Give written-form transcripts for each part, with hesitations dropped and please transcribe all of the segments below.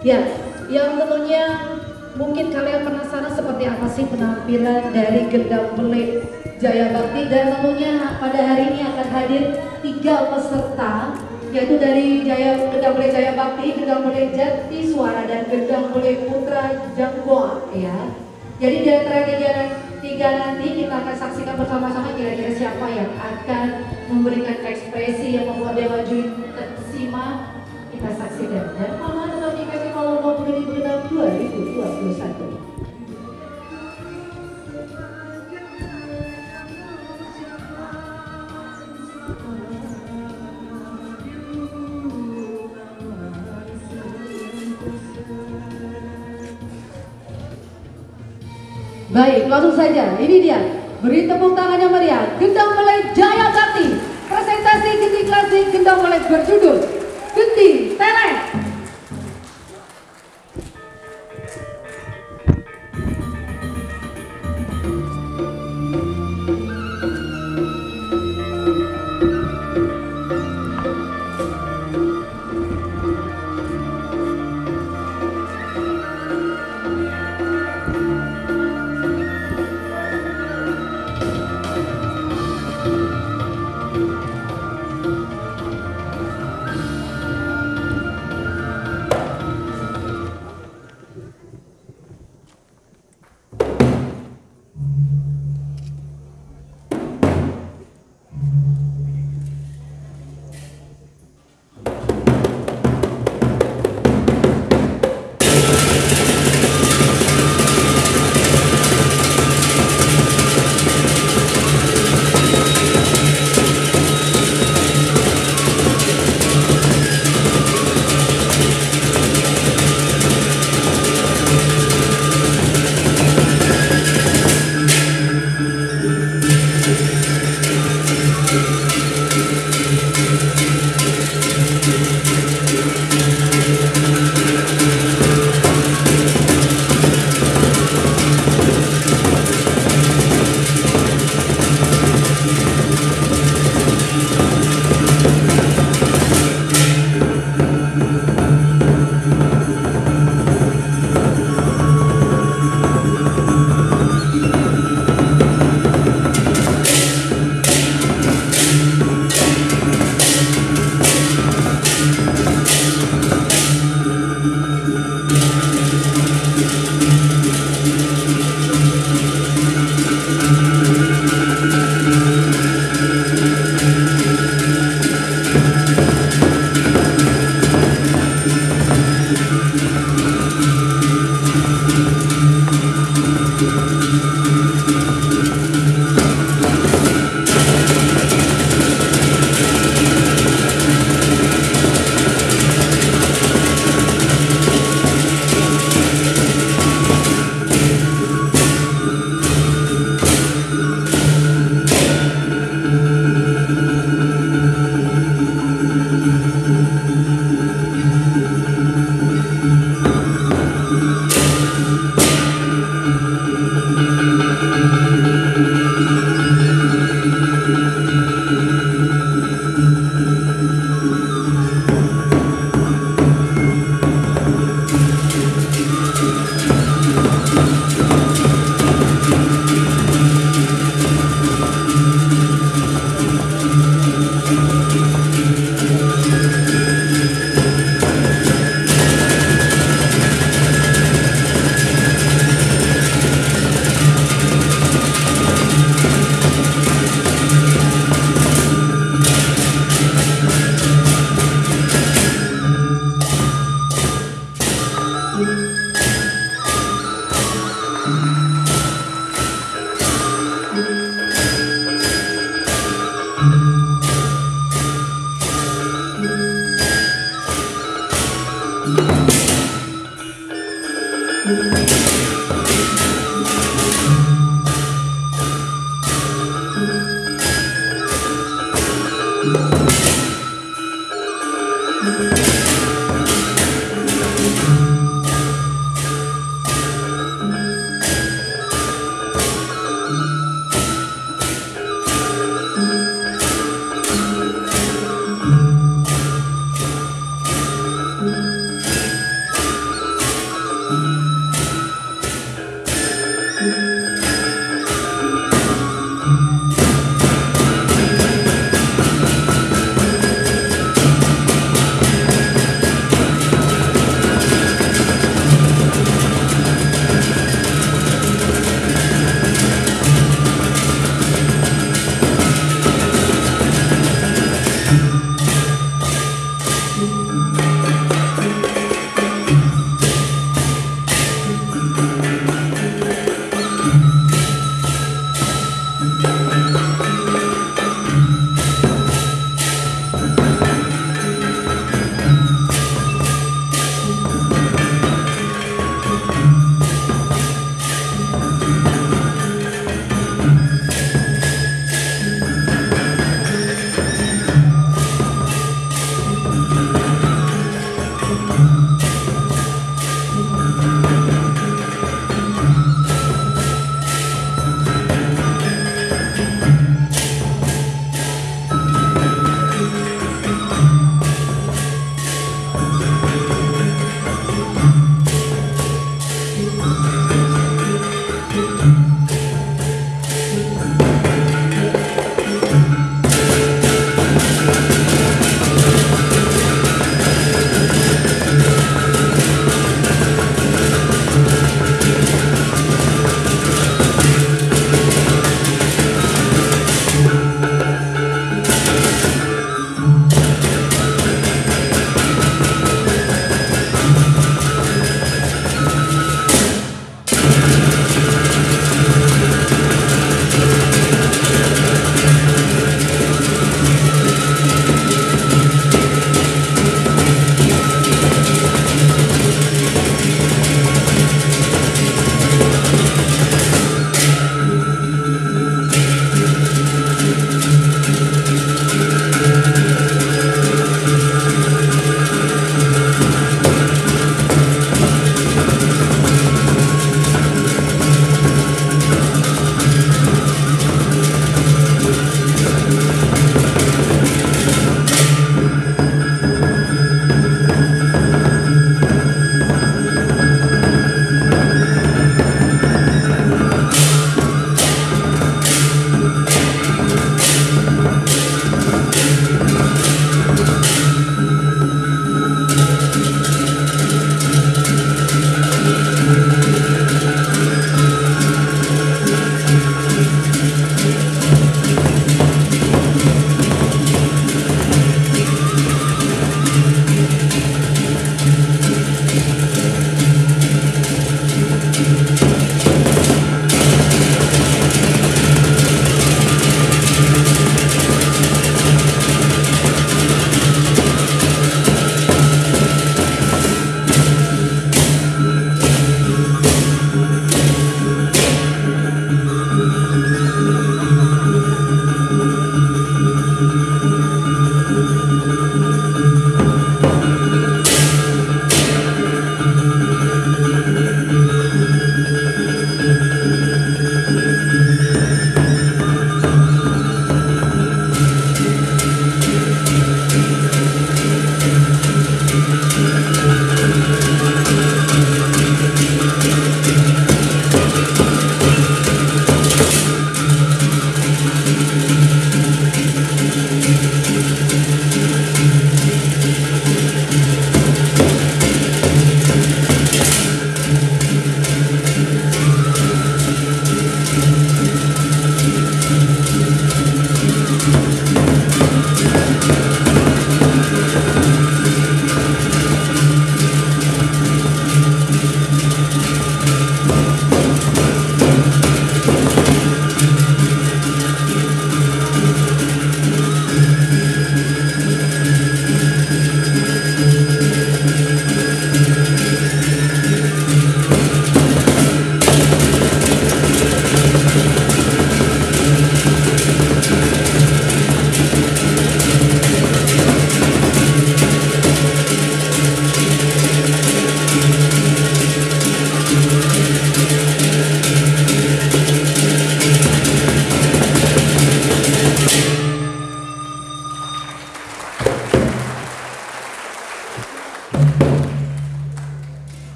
Ya, yang tentunya mungkin kalian penasaran seperti apa sih penampilan dari Gendang Pelik Jaya Bakti, dan tentunya pada hari ini akan hadir 3 peserta, yaitu dari Gendang Pelik Jaya Bakti, Gendang Pelik Jati Suara, dan Gendang Pelik Putra Janggoa ya. Jadi di antara tiga nanti kita akan saksikan bersama-sama kira-kira siapa yang akan memberikan ekspresi yang membuat dia maju terkesima. Kita saksikan dan malam tetap di Festival Lomba Pemilih Gendang 2021. Baik, langsung saja. Ini dia. Beri tepuk tangan yang meriah. Gendang Pelik Jaya Bakti. Presentasi Genting Klasik Gendang Pelik berjudul Genting Telek.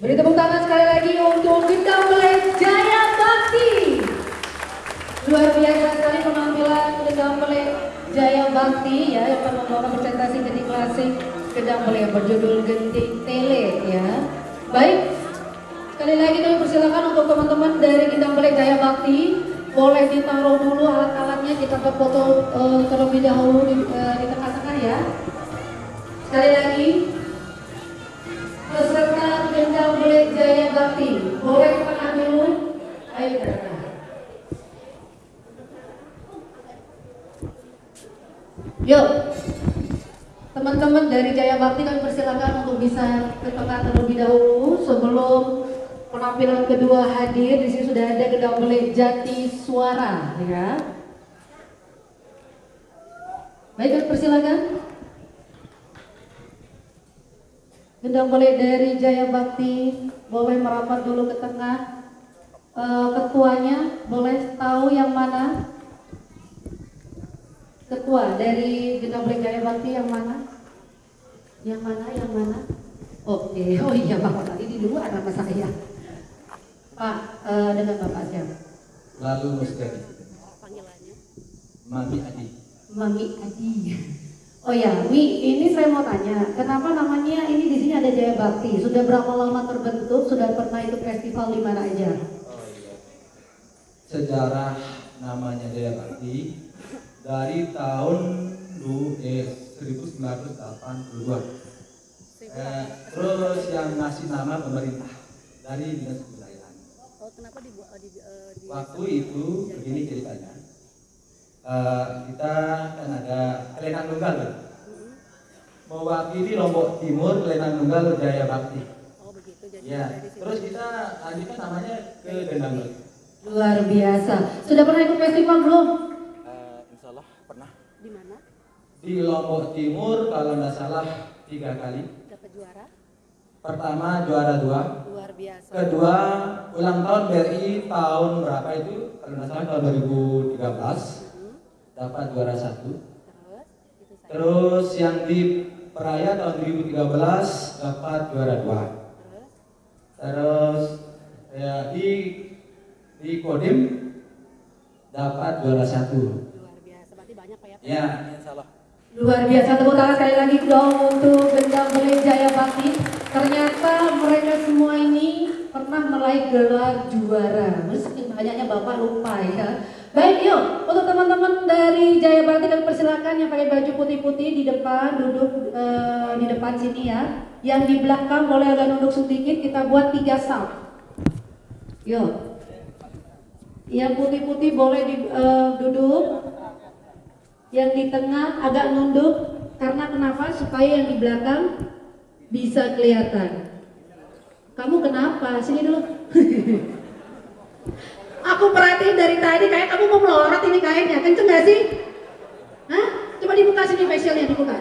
Beri tepuk tangan sekali lagi untuk Gendang Belek Jaya Bakti. Luar biasa sekali penampilan Gendang Belek Jaya Bakti ya, yang akan membawa presentasi genting klasik Gendang Belek berjudul Genting Tele ya. Baik, sekali lagi kami persilakan untuk teman-teman dari Gendang Belek Jaya Bakti boleh ditaruh dulu alat-alatnya, kita berfoto terlebih dahulu di tengah-tengah ya. Sekali lagi, peserta Gendang Belek Jaya Bakti boleh ke tengah dulu. Ayo ke tengah. Yuk, teman-teman dari Jaya Bakti kami persilakan untuk bisa ke tengah terlebih dahulu sebelum penampilan kedua hadir. Di sini sudah ada Gendang Belek Jati Suara ya. Baik, kami persilakan. Gendang Belek dari Jaya Bakti boleh merapat dulu ke tengah. Ketuanya boleh tahu yang mana? Ketua dari Gendang Belek Jaya Bakti yang mana? Yang mana? Yang mana? Oke, oh iya Bapak tadi di luar nama saya. Pak, dengan Bapak siapa? Lalu Mustari. Panggilannya? Mami Adi. Mami Adi. Oh ya, Mi, ini saya mau tanya, kenapa namanya ini di sini ada Jaya Bakti? Sudah berapa lama terbentuk? Sudah pernah ikut festival di mana aja? Oh iya. Sejarah namanya Jaya Bakti dari tahun 1982. Terus yang ngasih nama pemerintah dari Dinas Kebudayaan. Oh, kenapa dibuat Waktu itu begini ceritanya. Kita kan ada Kelenang Nunggal, mewakili Lombok Timur Kelenang Nunggal Jaya Bakti. Oh begitu, jadi Ya, terus kita lanjutkan namanya ke Gendang Belek. Luar biasa. Sudah pernah ikut festival belum? Insya Allah pernah. di mana? Di Lombok Timur kalau tidak salah 3 kali. Dapat juara? Pertama juara 2. Luar biasa. Kedua ulang tahun BRI tahun berapa itu? Kalau tidak salah tahun 2013. Dapat juara 1. Terus? Itu saya. Terus yang di Peraya tahun 2013 dapat juara 2. Terus? Terus ya, di Kodim dapat juara 1. Luar biasa. Berarti banyak Pak ya? Ya, insya Allah. Luar biasa, tepuk tangan sekali lagi dong untuk Gendang Belek Jaya Bakti. Ternyata mereka semua ini pernah meraih gelar juara. Meski banyaknya Bapak lupa ya. Baik, yuk untuk teman-teman dari Jaya Bakti kami persilakan yang pakai baju putih-putih di depan duduk di depan sini ya. Yang di belakang boleh agak nunduk sedikit, kita buat 3 saf. Yuk. Yang putih-putih boleh duduk. Yang di tengah agak nunduk, karena kenapa? Supaya yang di belakang bisa kelihatan. Kamu kenapa? Sini dulu. Aku perhatiin dari tadi kayak kamu mau melorot ini kainnya, kenceng gak sih? Hah? Coba dibuka sini facialnya, dibuka.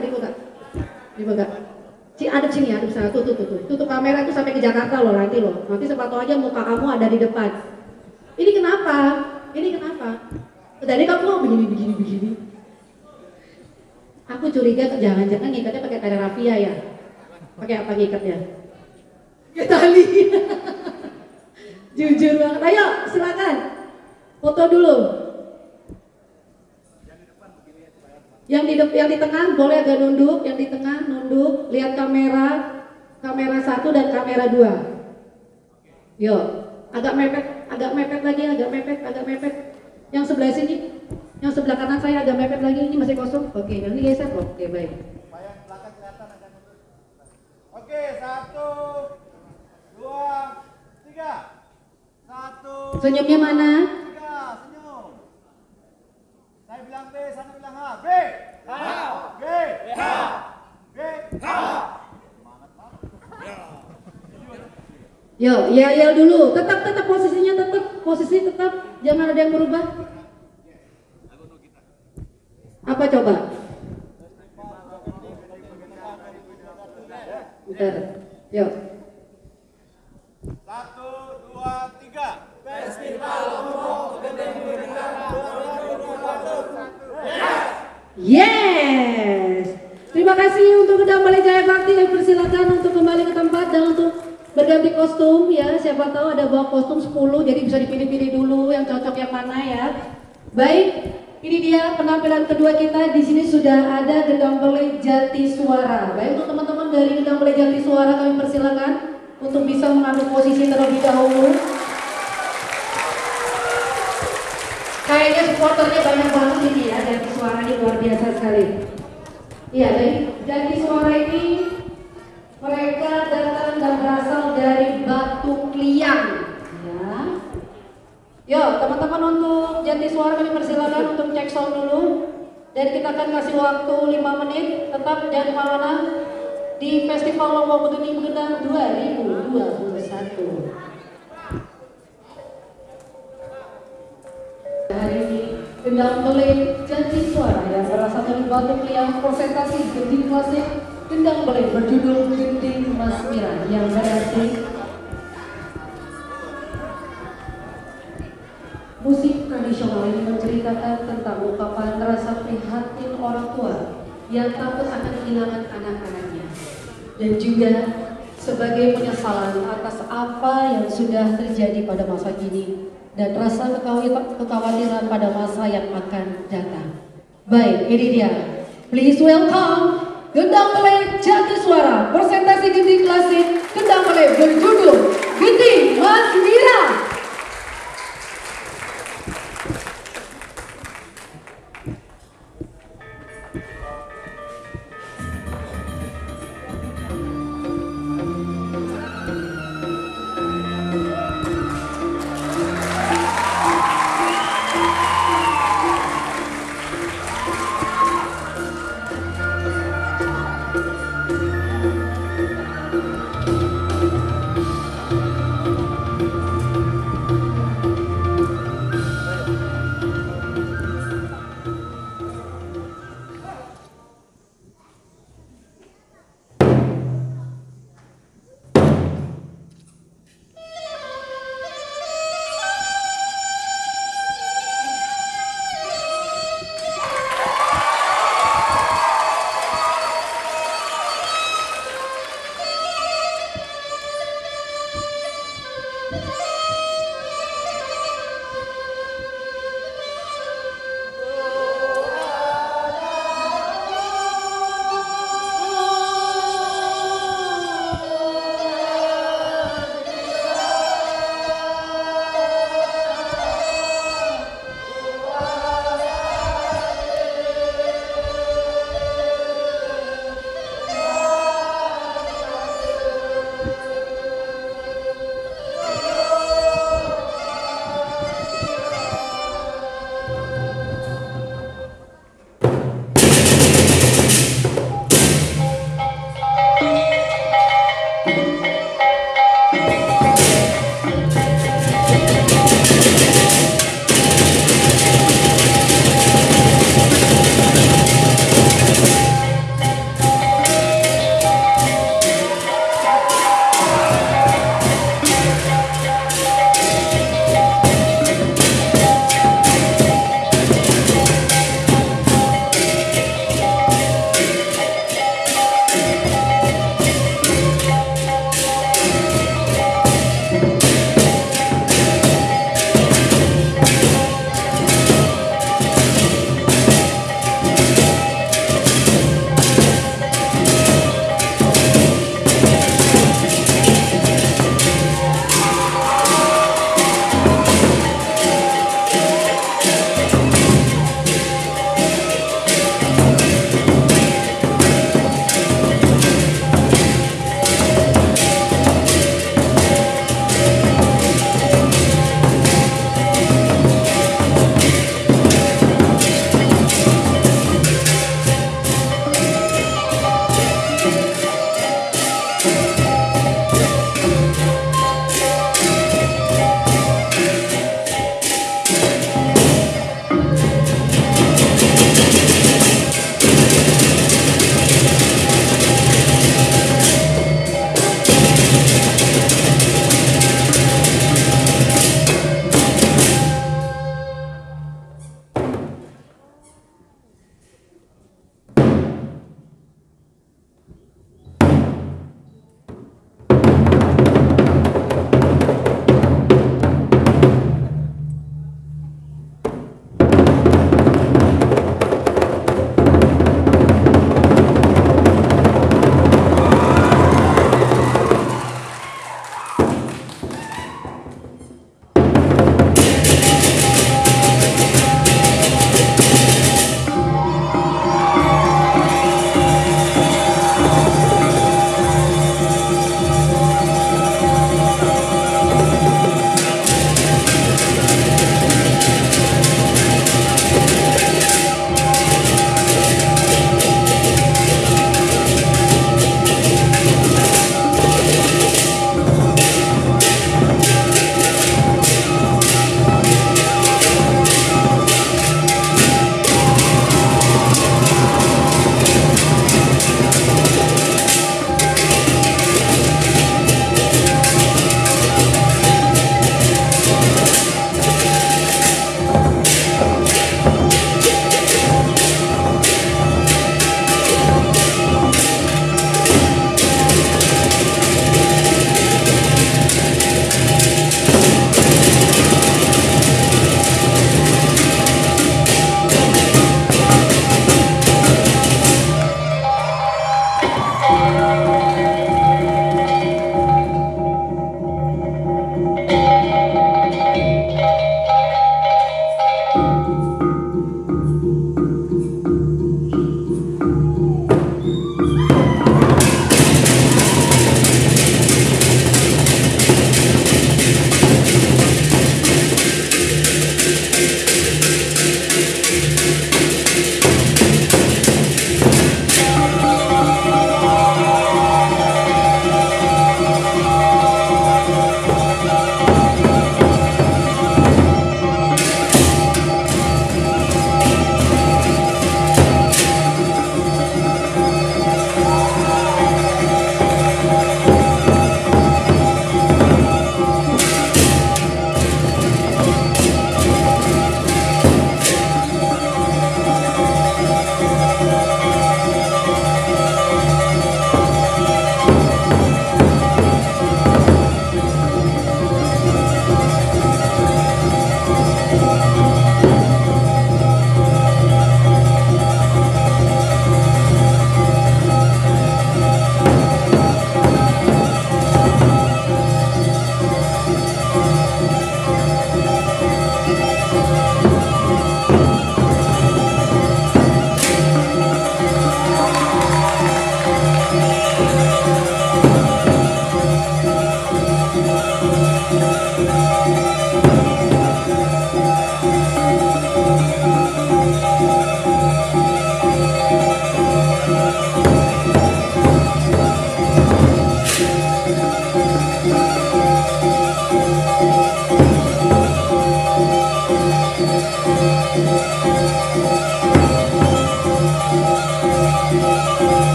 Adep sini, adep sana, tutup kamera itu sampai ke Jakarta loh nanti loh. Nanti sepatu aja muka kamu ada di depan. Ini kenapa? Tadi kamu mau begini. Aku curiga jangan-jangan ngikatnya pakai tali rafia ya. Pakai apa ngikatnya? Pakai tali. Jujur banget. Ayo, silakan. Foto dulu. Yang di tengah boleh agak nunduk, yang di tengah nunduk, lihat kamera 1 dan kamera 2. Yuk, agak mepet lagi, agak mepet. Yang sebelah sini. Yang sebelah kanan saya agak mepet lagi, ini masih kosong. Oke, ini geser. Oke, baik. Oke, 1, 2, 3. 1. Senyumnya mana? 3, senyum. Saya bilang B, sana bilang H. B. H. G. H. B. H. Yuk, yel dulu. Tetap posisinya tetap. Jangan ada yang berubah. Apa coba? Bentar. Yuk. 1, 2, 3. Festival Lombok Gendeng Belek. Yes. Terima kasih untuk Gendang Belek Jaya Bakti. Persilakan untuk kembali ke tempat dan untuk berganti kostum ya, siapa tahu ada bawa kostum 10, jadi bisa dipilih-pilih dulu yang cocok yang mana ya. Baik, ini dia penampilan kedua kita. Di sini sudah ada Gendang Belek Jati Suara. Baik, untuk teman-teman dari Gendang Belek Jati Suara kami persilakan untuk bisa mengambil posisi terlebih dahulu. Kayaknya supporternya banyak banget ini ya, Jati Suara ini luar biasa sekali. Iya, dari Jati Suara ini mereka datang dan berasal dari Batu Kliang. Ya. Yo, teman-teman untuk Jati Suara kami persilakan untuk cek sound dulu. Dan kita akan kasih waktu 5 menit. Tetap jangan kemana-mana di Festival Lombok Betuning Gendang 2021. Hari ini Gendang Belek Jati Suara yang berasal dari Batu Kliang presentasi gending klasik Gendang Belek berjudul Gending Mas Mira yang berarti musik tradisional ini menceritakan tentang ungkapan rasa prihatin orang tua yang takut akan kehilangan anak-anaknya dan juga sebagai penyesalan atas apa yang sudah terjadi pada masa kini dan rasa kekhawatiran pada masa yang akan datang. Baik, ini dia. Please welcome Gendang Belek Jati Suara, presentasi gending klasik Gendang Belek berjudul Gending Mas Mira.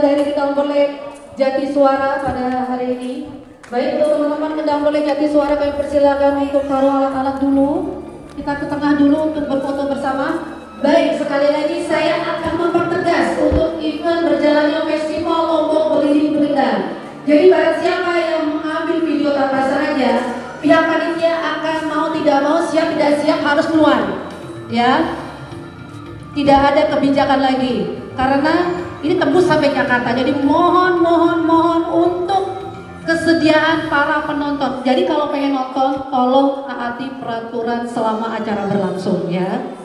dari Gendang Belek Jati Suara pada hari ini. Baik, untuk teman-teman Gendang Belek Jati Suara, kami persilakan untuk taruh alat-alat dulu. Kita ke tengah dulu untuk berfoto bersama. Baik, sekali lagi saya akan mempertegas untuk event berjalannya Festival Lombok Beliling Begendang. Jadi barang siapa yang mengambil video tanpa sengaja, pihak panitia akan mau tidak mau, siap tidak siap harus keluar. Ya, tidak ada kebijakan lagi karena ini tembus sampai Jakarta. Jadi mohon untuk kesediaan para penonton. Jadi kalau pengen nonton, tolong taati peraturan selama acara berlangsung ya.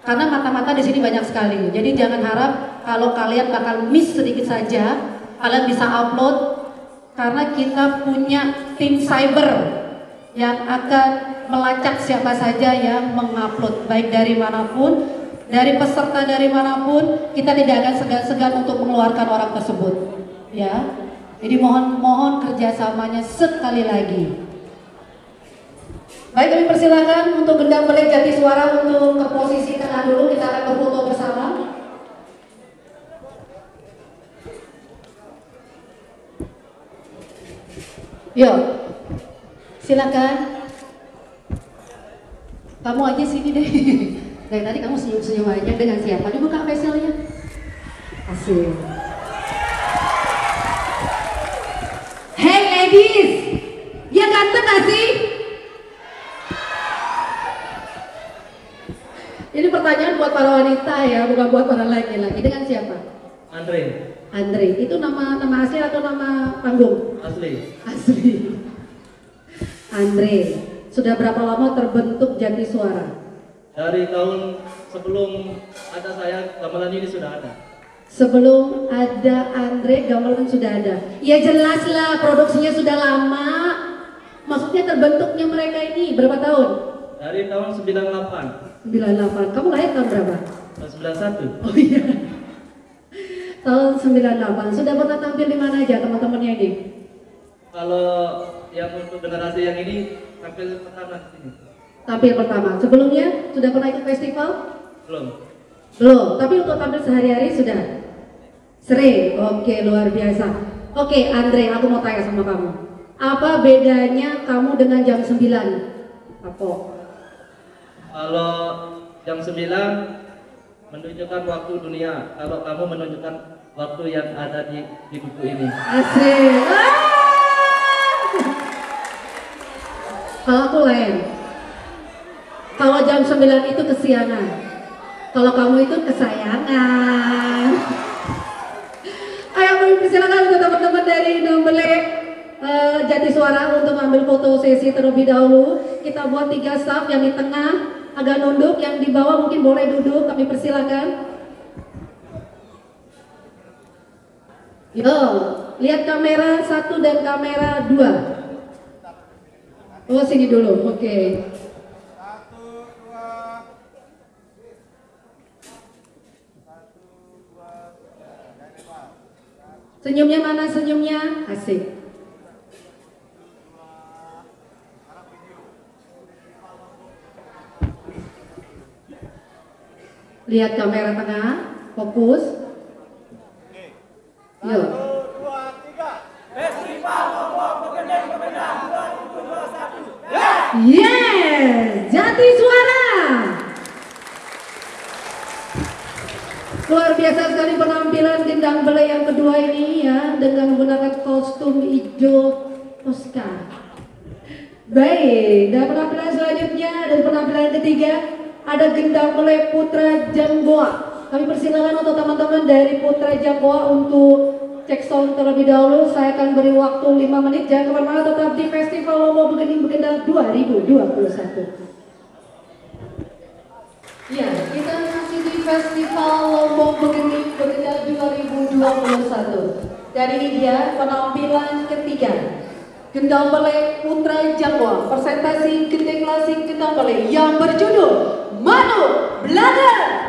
Karena mata-mata di sini banyak sekali. Jadi jangan harap kalau kalian bakal miss sedikit saja, kalian bisa upload karena kita punya tim cyber yang akan melacak siapa saja yang mengupload, baik dari manapun, dari peserta dari manapun, kita tidak akan segan-segan untuk mengeluarkan orang tersebut. Ya, jadi mohon kerjasamanya sekali lagi. Baik, kami persilakan untuk Gendang Belek Jati Suara untuk ke posisi tengah dulu, kita akan berfoto bersama. Yuk, silakan. Kamu aja sini deh. Dari tadi kamu senyum-senyum aja. Dengan siapa? Dibuka facialnya. Asik. Hey ladies, dia ganteng gak sih? Ini pertanyaan buat para wanita ya, bukan buat para laki-laki. Dengan siapa? Andre. Andre, itu nama asli atau nama panggung? Asli. Asli. Andre, sudah berapa lama terbentuk Jati Suara? Dari tahun sebelum ada saya, gamelan ini sudah ada. Sebelum ada Andre, gamelan sudah ada. Ya jelas lah, produksinya sudah lama. Maksudnya terbentuknya mereka ini berapa tahun? Dari tahun 98. 98. Kamu lahir tahun berapa? Tahun 91. Oh iya. Tahun 98. Sudah pernah tampil di mana aja teman-temannya ini? Kalau yang untuk generasi yang ini tampil pertama di sini. Tampil pertama. Sebelumnya sudah pernah ikut festival? Belum. Belum. Tapi untuk tampil sehari-hari sudah? Sering. Oke, luar biasa. Oke, Andre, aku mau tanya sama kamu. Apa bedanya kamu dengan jam 9? Apa? Kalau jam 9 menunjukkan waktu dunia, kalau kamu menunjukkan waktu yang ada di buku ini. Asik. Kalau aku lain. Kalau jam 9 itu kesiangan. Kalau kamu itu kesayangan. Ayo kami persilakan untuk teman-teman dari Gendang Belek Jati Suara untuk ambil foto sesi terlebih dahulu. Kita buat 3 staff, yang di tengah agak nunduk, yang di bawah mungkin boleh duduk, kami persilakan. Yo, lihat kamera 1 dan kamera 2. Oh, sini dulu, oke. 1, 2. 1, 2. Senyumnya mana senyumnya? Asik. Lihat kamera tengah, fokus. Yuk. 1, 2, 3. Festival Lombok Begendang 2021. Yes, Jati Suara. Luar biasa sekali penampilan Gendang Belek yang kedua ini ya, dengan menggunakan kostum hijau Oscar. Baik, dan penampilan selanjutnya dan penampilan ketiga ada Gendang Belek Putra Janggoa. Kami persilakan untuk teman-teman dari Putra Janggoa untuk cek sound terlebih dahulu. Saya akan beri waktu 5 menit. Jangan kemana-mana, tetap di Festival Lombok Begendang 2021. Ya, kita masih di Festival Lombok Begendang 2021. Dan ini dia penampilan ketiga. Gendang Belek Putra Janggoa, presentasi gendeng klasik Gendang Belek yang berjudul Manu Blader.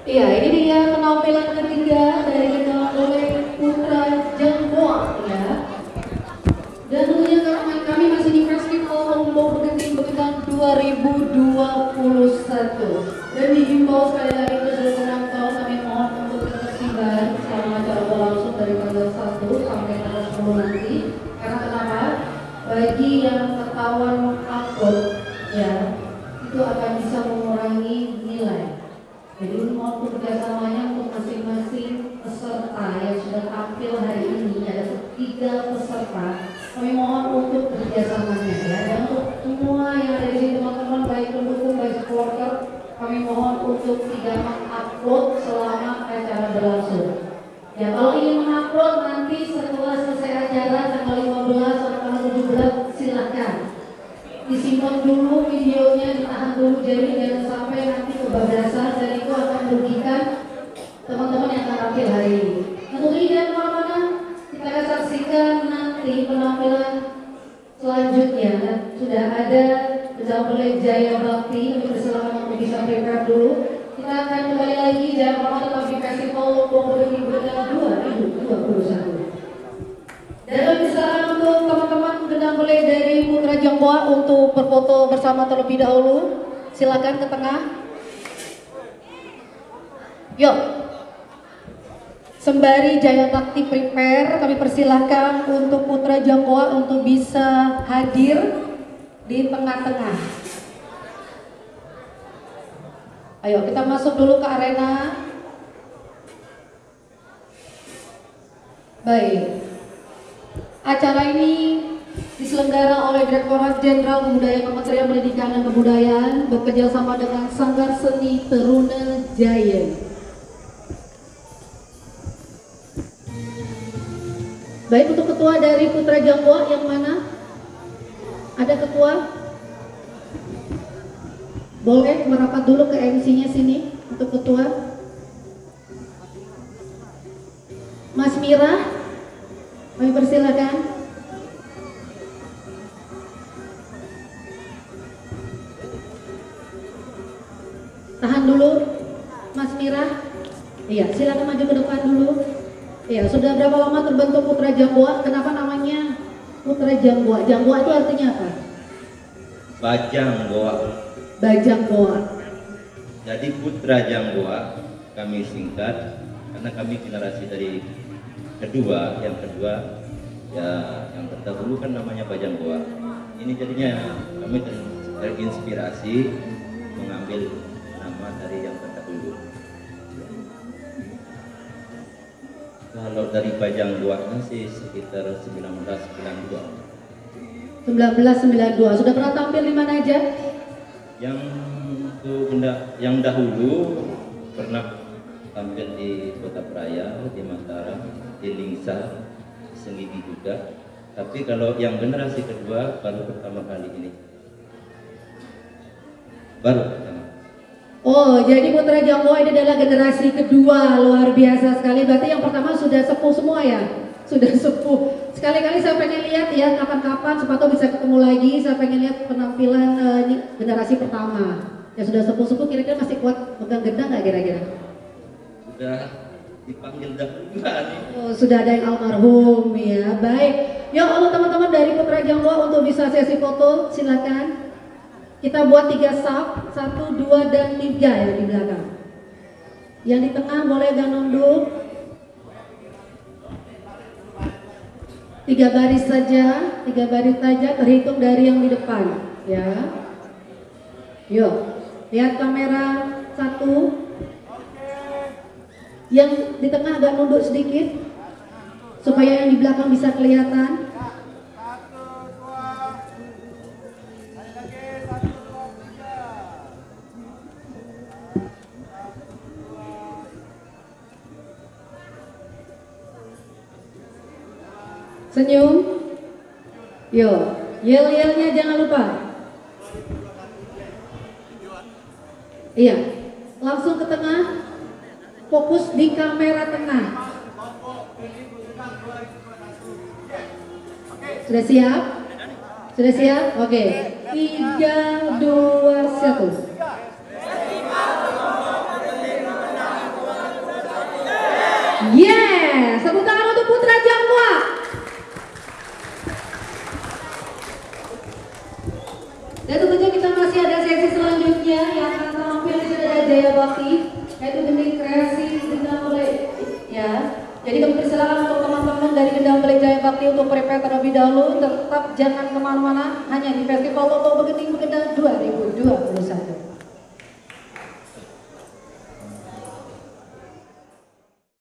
Iya, ini dia penampilan ketiga dari kita oleh Putra Jamboa ya. Dan tentunya kami masih di Festival Lombok Begenting Beketang 2021. Dan dihimbau sekali lagi untuk penonton kami mohon untuk ketertiban selama acara berlangsung dari tanggal 1 sampai tanggal 10 nanti. Karena kenapa? Bagi yang ketahuan mengupload ya, itu akan bisa mengurangi nilai. Jadi mohon kerjasamanya untuk masing-masing peserta yang sudah tampil hari ini, ada 3 peserta. Kami mohon untuk kerjasamanya ya, dan untuk semua yang ada di sini teman-teman, baik pendukung, baik supporter, kami mohon untuk tidak mengupload selama acara berlangsung. Ya, kalau ingin mengupload nanti setelah selesai acara tanggal 15 atau tanggal 17 silahkan. Disimpan dulu videonya, ditahan dulu, jadi jangan sampai nanti kebablasan dan itu akan merugikan teman-teman yang akan tampil hari ini. Untuk ini dan kemana-mana kita akan saksikan nanti penampilan selanjutnya. Dan sudah ada Gedang Pelek Jaya Bakti, kami persilakan untuk bisa prepare dulu. Kita akan kembali lagi dan menonton di Festival Lombok Begending Begendang 2021. Dan silakan untuk teman-teman gendang pelai dari Putra Jangkoa untuk berfoto bersama terlebih dahulu. Silakan ke tengah. Yuk. Sembari Jaya Bakti prepare, kami persilahkan untuk Putra Jangkoa untuk bisa hadir di tengah-tengah. Ayo kita masuk dulu ke arena. Baik. Acara ini diselenggara oleh Direktorat Jenderal Kebudayaan Kementerian Pendidikan dan Kebudayaan bekerjasama dengan Sanggar Seni Teruna Jaya. Baik, untuk ketua dari Putra Jangkoa yang mana? Ada ketua? Boleh merapat dulu ke MC-nya sini untuk ketua. Mas Mira, kami persilakan. Tahan dulu, Mas Mira. Iya, silakan maju ke depan dulu. Iya, sudah berapa lama terbentuk Putra Jangkoa? Kenapa namanya Putra Jangkoa? Jangkoa itu artinya apa? Bajang Goa. Bajang Goa. Jadi Putra Jangkoa kami singkat karena kami generasi dari kedua, yang terdahulu kan namanya Bajang Goa. Ini jadinya kami terinspirasi mengambil nama dari yang terdahulu. Kalau dari Bajang Goa sih sekitar 1992. 1992. Sudah pernah tampil di mana aja? Yang dahulu pernah tampil di Kota Praya, di Mataram, di Lingsa, Senggigi juga. Tapi kalau yang generasi kedua baru pertama kali ini. Baru pertama. Oh, jadi Putra Jangkoa ini adalah generasi kedua, luar biasa sekali. Berarti yang pertama sudah sepuh semua ya? Sudah sepuh. Sekali-kali saya pengen lihat ya, kapan-kapan sepatu bisa ketemu lagi. Saya pengen lihat penampilan ini generasi pertama. Yang sudah sepuh-sepuh kira-kira masih kuat pegang gendang nggak kira-kira? Sudah dipanggil dahulu nih. Oh, sudah ada yang almarhum ya. Baik. Yuk, halo teman-teman dari Putra Jangkoa untuk bisa sesi foto, silakan. Kita buat 3 sub, 1, 2, dan 3 ya di belakang. Yang di tengah boleh agak nunduk. 3 baris saja, 3 baris saja terhitung dari yang di depan, ya. Yuk, lihat kamera 1. Yang di tengah agak nunduk sedikit, supaya yang di belakang bisa kelihatan. Senyum. Yo, yel-yelnya jangan lupa. Iya, langsung ke tengah. Fokus di kamera tengah. Sudah siap? Sudah siap? Oke. 3, 2, 1. Yes, tepuk tangan untuk Putra Jangkoa. Dan tentunya kita masih ada sesi selanjutnya yang akan tampil di sini ada Jaya Bakti, yaitu Gending Kreasi Gendang Pelai. Ya, jadi kami persilakan untuk teman-teman dari Gendang Pelai Jaya Bakti untuk prepare terlebih dahulu. Tetap jangan kemana-mana, hanya di Festival Lombok Begending Begendang 2021.